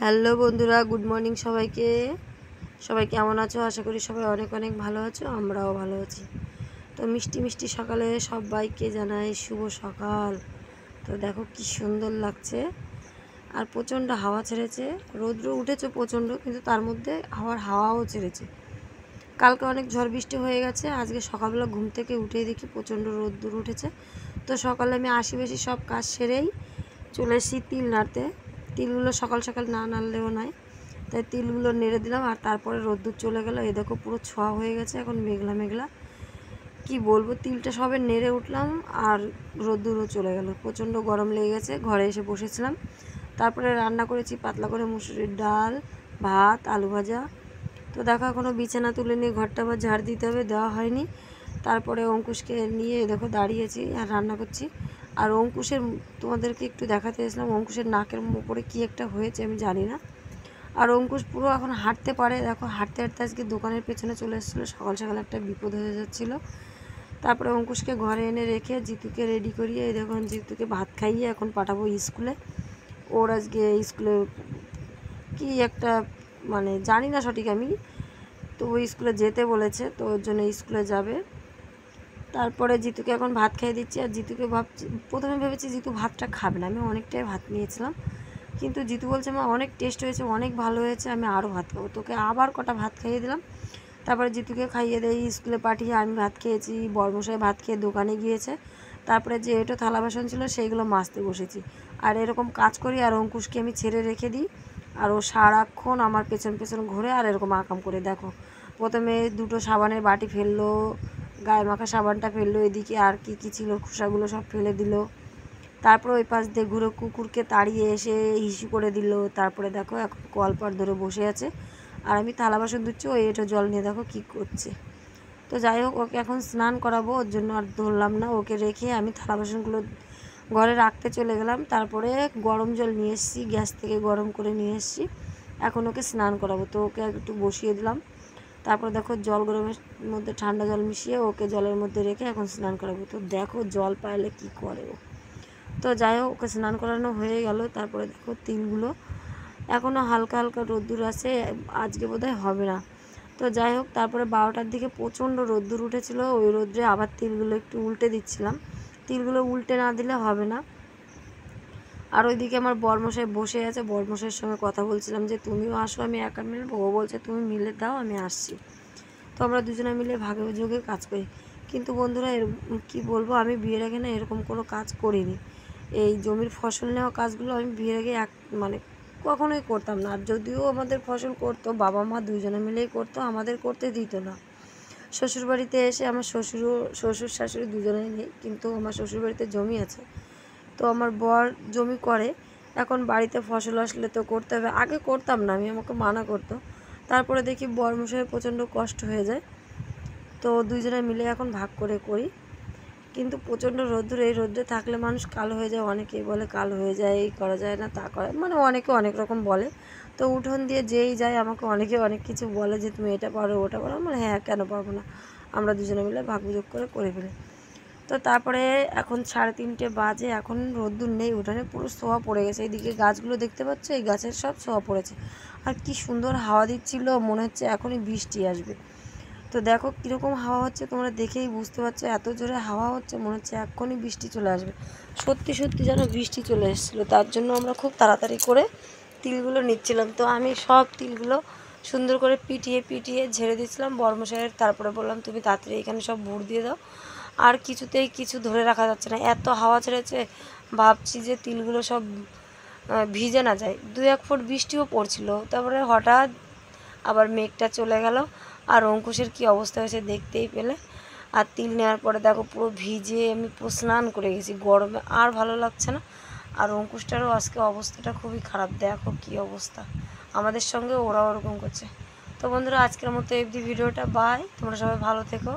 Hello বন্ধুরা, good morning সবাইকে। সবাই কেমন আছো? আশা করি সবাই অনেক অনেক ভালো আছো, আমরাও ভালো আছি। তো মিষ্টি মিষ্টি সকালে সবাইকে জানাই শুভ সকাল। তো দেখো কি সুন্দর লাগছে, আর প্রচণ্ড হাওয়া ছেড়েছে। রৌদ্র উঠেছে প্রচণ্ড, কিন্তু তার মধ্যে হাওয়াও ছেড়েছে। কালকে অনেক ঝড় বৃষ্টি হয়ে গেছে, আজকে সকালবেলা ঘুম থেকে উঠেই দেখি প্রচণ্ড রৌদ্র উঠেছে। তো সকালে আমি বেশি সব কাজ সেরেই চলে এসেছি তিল নাড়তে। তিলগুলো সকাল সকাল না নাড়লেও নয়, তাই তিলগুলো নেড়ে দিলাম। আর তারপরে রোদ্দুর চলে গেল, এ দেখো পুরো ছোঁয়া হয়ে গেছে, এখন মেঘলা মেঘলা। কি বলবো, তিলটা সবে নেড়ে উঠলাম আর রোদ্দুরও চলে গেল। প্রচণ্ড গরম লেগে গেছে, ঘরে এসে বসেছিলাম। তারপরে রান্না করেছি পাতলা করে মুসুরির ডাল, ভাত, আলু ভাজা। তো দেখো এখনও বিছানা তুলে নিয়ে ঘরটা আবার ঝাড় দিতে হবে, দেওয়া হয়নি। তারপরে অঙ্কুশকে নিয়ে দেখো দাঁড়িয়েছি আর রান্না করছি। আর অঙ্কুশের তোমাদেরকে একটু দেখাতে এসেছিলাম, অঙ্কুশের নাকের উপরে কী একটা হয়েছে আমি জানি না। আর অঙ্কুশ পুরো এখন হাঁটতে পারে, দেখো হাঁটতে হাঁটতে আজকে দোকানের পেছনে চলে এসেছিলো। সকাল সকাল একটা বিপদ হয়ে যাচ্ছিলো। তারপরে অঙ্কুশকে ঘরে এনে রেখে জিতুকে রেডি করিয়ে এই দেখুন জিতুকে ভাত খাইয়ে এখন পাঠাবো স্কুলে। ওর আজকে স্কুলে কি একটা মানে জানি না সঠিক আমি, তো ওই স্কুলে যেতে বলেছে, তো ওর জন্য স্কুলে যাবে। তারপরে জিতুকে এখন ভাত খাইয়ে দিচ্ছি। আর জিতুকে প্রথমে ভেবেছি জিতু ভাতটা খাবে না, আমি অনেকটাই ভাত নিয়েছিলাম, কিন্তু জিতু বলছে মা অনেক টেস্ট হয়েছে, অনেক ভালো হয়েছে, আমি আরও ভাত খাবো। তোকে আবার কটা ভাত খাইয়ে দিলাম। তারপরে জিতুকে খাইয়ে দেই, স্কুলে পাঠিয়ে আমি ভাত খেয়েছি, বর্মশাই ভাত খেয়ে দোকানে গিয়েছে। তারপরে যে এটা থালা বাসন ছিল সেইগুলো মাজতে বসেছি। আর এরকম কাজ করি আর অঙ্কুশকে আমি ছেড়ে রেখে দিই, আর ও সারাক্ষণ আমার পেছন পেছন ঘুরে আর এরকম আকাম করে। দেখো প্রথমে দুটো সাবানের বাটি ফেললো, গায়ে মাখা সাবানটা ফেললো, এদিকে আর কি কী ছিল খোসাগুলো সব ফেলে দিল। তারপরে ওই পাশ দিয়ে ঘুরে কুকুরকে তাড়িয়ে এসে হিসু করে দিল। তারপরে দেখো এখন কলপার ধরে বসে আছে, আর আমি থালা বাসন ধুচ্ছি, ওই এটা জল নিয়ে দেখো কী করছে। তো যাই হোক, ওকে এখন স্নান করাবো, ওর জন্য আর ধরলাম না, ওকে রেখে আমি থালা বাসনগুলো ঘরে রাখতে চলে গেলাম। তারপরে গরম জল নিয়ে এসেছি, গ্যাস থেকে গরম করে নিয়ে এসেছি, এখন ওকে স্নান করাবো। তো ওকে একটু বসিয়ে দিলাম। তারপর দেখো জল গরমের মধ্যে ঠান্ডা জল মিশিয়ে ওকে জলের মধ্যে রেখে এখন স্নান করাবো। তো দেখো জল পাইলে কী করে ও। তো যাই হোক, ওকে স্নান করানো হয়ে গেল। তারপরে দেখো তিলগুলো এখনও হালকা হালকা রোদ্দুর আছে, আজকে বোধহয় হবে না। তো যাই হোক, তারপরে 12টার দিকে প্রচণ্ড রোদ্দুর উঠেছিল, ওই রোদ্রে আবার তিলগুলো একটু উল্টে দিচ্ছিলাম। তিলগুলো উল্টে না দিলে হবে না। আর ওইদিকে আমার বর্মশাই বসে আছে, বর্মশাইয়ের সঙ্গে কথা বলছিলাম যে তুমিও আসো, আমি একা মিলবো। ও বলছে তুমি মিলে দাও, আমি আসছি। তো আমরা দুজনে মিলে ভাগে যোগে কাজ করি। কিন্তু বন্ধুরা কী বলবো, আমি বিয়ের আগে না এরকম কোনো কাজ করিনি। এই জমির ফসল নেওয়া কাজগুলো আমি বিয়ের আগে মানে কখনোই করতাম না। আর যদিও আমাদের ফসল করতো, বাবা মা দুজনে মিলেই করতো, আমাদের করতে দিত না। শ্বশুরবাড়িতে এসে আমার শ্বশুর শাশুড়ি দুজনেই নেই, কিন্তু আমার শ্বশুরবাড়িতে জমি আছে। তো আমার বর জমি করে, এখন বাড়িতে ফসল আসলে তো করতে হবে। আগে করতাম না আমি, আমাকে মানা করতো। তারপরে দেখি বরমশাইয়ের প্রচণ্ড কষ্ট হয়ে যায়, তো দুইজনে মিলে এখন ভাগ করে করি। কিন্তু প্রচণ্ড রোদ্দুর, এই রোদ্রে থাকলে মানুষ কালো হয়ে যায়। অনেকেই বলে কালো হয়ে যায়, এই করা যায় না, তা করা, মানে অনেকে অনেক রকম বলে। তো উঠোন দিয়ে যেই যায় আমাকে অনেকে অনেক কিছু বলে যে তুমি এটা পারো ওটা পারো। আমার হ্যাঁ, কেন পারবো না, আমরা দুজনে মিলে ভাগযোগ করে ফেলি। তো তারপরে এখন 3:30 বাজে, এখন রোদ্দুর নেই, উঠানে পুরো ছোঁয়া পড়ে গেছে। এইদিকে গাছগুলো দেখতে পাচ্ছ, এই গাছের সব ছোঁয়া পড়েছে। আর কি সুন্দর হাওয়া দিচ্ছিল, মনে হচ্ছে এখনই বৃষ্টি আসবে। তো দেখো কীরকম হাওয়া হচ্ছে, তোমরা দেখেই বুঝতে পারছো, এত জোরে হাওয়া হচ্ছে, মনে হচ্ছে এখনই বৃষ্টি চলে আসবে। সত্যি সত্যি যেন বৃষ্টি চলে এসেছিলো। তার জন্য আমরা খুব তাড়াতাড়ি করে তিলগুলো নিচ্ছিলাম। তো আমি সব তিলগুলো সুন্দর করে পিটিয়ে পিটিয়ে ঝেড়ে দিচ্ছিলাম বর্মশাইয়ের। তারপরে বললাম তুমি তাড়াতাড়ি এখানে সব ভুড় দিয়ে দাও। আর কিছুতেই কিছু ধরে রাখা যাচ্ছে না, এত হাওয়া ছেড়েছে। ভাবছি যে তিলগুলো সব ভিজে না যায়। 2-1 ফুট বৃষ্টিও পড়ছিল, তারপরে হঠাৎ আবার মেঘটা চলে গেল। আর অঙ্কুশের কী অবস্থা হয়েছে দেখতেই পেলে। আর তিল নেওয়ার পরে দেখো পুরো ভিজে আমি পুরো স্নান করে গেছি, গরমে আর ভালো লাগছে না। আর অঙ্কুশটারও আজকে অবস্থাটা খুবই খারাপ, দেখো কী অবস্থা, আমাদের সঙ্গে ওরাও ওরকম করছে। তো বন্ধুরা, আজকের মতো এই ভিডিওটা বাই, তোমরা সবাই ভালো থেকো।